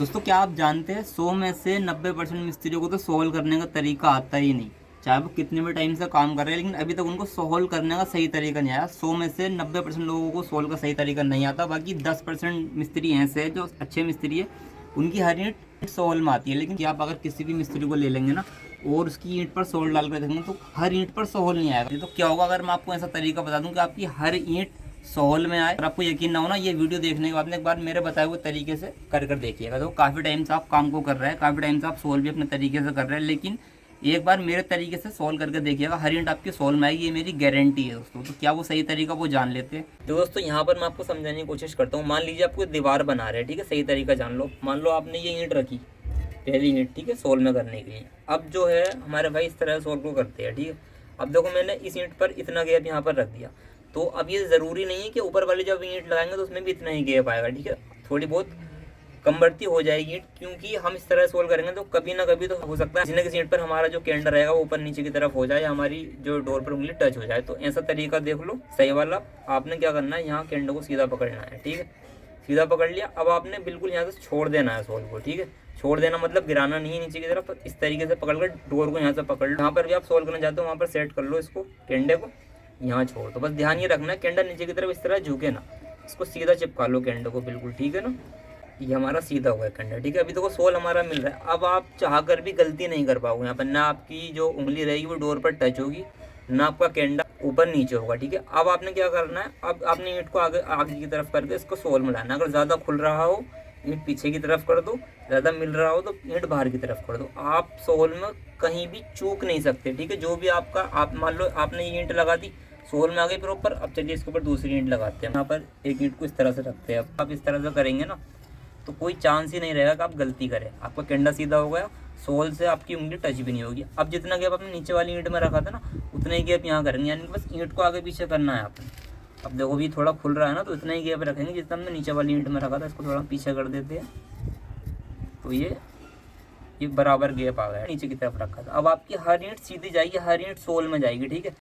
दोस्तों क्या आप जानते हैं 100 में से 90% मिस्त्रियों को तो सोल्व करने का तरीका आता ही नहीं। चाहे वो कितने भी टाइम से काम कर रहे हैं, लेकिन अभी तक उनको सोल्व करने का सही तरीका नहीं आया। 100 में से 90% लोगों को सोल्व का सही तरीका नहीं आता। बाकी 10% मिस्त्री ऐसे हैं जो अच्छे मिस्त्री है, उनकी हर ईंट सोल्व में आती है। लेकिन आप अगर किसी भी मिस्त्री को ले लेंगे ना और उसकी ईंट पर सोल्व डाल कर देखेंगे तो हर ईंट पर सोल्व नहीं आएगा। तो क्या होगा अगर मैं आपको ऐसा तरीका बता दूं कि आपकी हर ईंट सोल में आए और आपको यकीन ना हो ना, ये वीडियो देखने के बाद में एक बार मेरे बताए हुए तरीके से कर देखिएगा। तो काफ़ी टाइम से आप काम को कर रहे हैं, काफ़ी टाइम से आप सोल्व भी अपने तरीके से कर रहे हैं, लेकिन एक बार मेरे तरीके से सोल्व करके देखिएगा, हर ईंट आपकी सोल्व में आएगी, ये मेरी गारंटी है दोस्तों। तो क्या वो सही तरीका वो जान लेते हैं। तो दोस्तों यहाँ पर मैं आपको समझाने की कोशिश करता हूँ। मान लीजिए आपको दीवार बना रहे हैं, ठीक है, सही तरीका जान लो। मान लो आपने ये ईंट रखी, पहली ईंट, ठीक है, सोल्व में करने के लिए। अब जो है हमारे भाई इस तरह सोल्व को करते हैं, ठीक है। अब देखो मैंने इस ईंट पर इतना गैप यहाँ पर रख दिया, तो अब ये ज़रूरी नहीं है कि ऊपर वाली जब ईंट लगाएंगे तो उसमें भी इतना ही गैप आएगा, ठीक है। थोड़ी बहुत कम बढ़ती हो जाएगी ईंट, क्योंकि हम इस तरह सोल्व करेंगे तो कभी ना कभी तो हो सकता है किसी न किसी ईंट पर हमारा जो कैंडर रहेगा वो ऊपर नीचे की तरफ हो जाए, हमारी जो डोर पर उंगली टच हो जाए। तो ऐसा तरीका देख लो सही वाला। आपने क्या करना है, यहाँ कैंडर को सीधा पकड़ना है, ठीक है, सीधा पकड़ लिया। अब आपने बिल्कुल यहाँ से छोड़ देना है सोल को, ठीक है। छोड़ देना मतलब गिराना नहीं है नीचे की तरफ, इस तरीके से पकड़ कर डोर को यहाँ से पकड़ लो। जहाँ पर भी आप सोल्व करना चाहते हो वहाँ पर सेट कर लो इसको, कैंडे को यहाँ छोड़ दो। बस ध्यान ये रखना है कैंडा नीचे की तरफ इस तरह झुके ना, इसको सीधा चिपका लो कैंडे को, बिल्कुल ठीक है ना। ये हमारा सीधा हुआ है कैंडा, ठीक है। अभी देखो सोल हमारा मिल रहा है। अब आप चाह कर भी गलती नहीं कर पाओगे यहाँ पर, ना आपकी जो उंगली रहेगी वो डोर पर टच होगी, ना आपका कैंडा ऊपर नीचे होगा, ठीक है। अब आपने क्या करना है, अब आपने ईंट को आगे आगे की तरफ करके इसको सोल में लाना। अगर ज़्यादा खुल रहा हो ईंट पीछे की तरफ कर दो, ज़्यादा मिल रहा हो तो ईंट बाहर की तरफ कर दो। आप सोल में कहीं भी चूक नहीं सकते, ठीक है। जो भी आपका, आप मान लो आपने ये ईंट लगा दी, सोल में आ गई प्रॉपर। अब चलिए इसके ऊपर दूसरी ईंट लगाते हैं। यहाँ पर एक ईंट को इस तरह से रखते हैं। अब आप इस तरह से करेंगे ना तो कोई चांस ही नहीं रहेगा कि आप गलती करें। आपका कैंडा सीधा हो गया, सोल से आपकी उंगली टच भी नहीं होगी। अब जितना गैप आपने नीचे वाली ईंट में रखा था ना, उतना ही गैप यहाँ करेंगे, यानी कि बस ईंट को आगे पीछे करना है आपने। अब देखो भी थोड़ा खुल रहा है ना, तो इतना ही गैप रखेंगे जितना हमने नीचे वाली ईंट में रखा था। इसको थोड़ा पीछे कर देते हैं, तो ये बराबर गैप आ गया, नीचे की तरफ रखा था। अब आपकी हर ईंट सीधी जाएगी, हर ईंट सोल में जाएगी, ठीक है।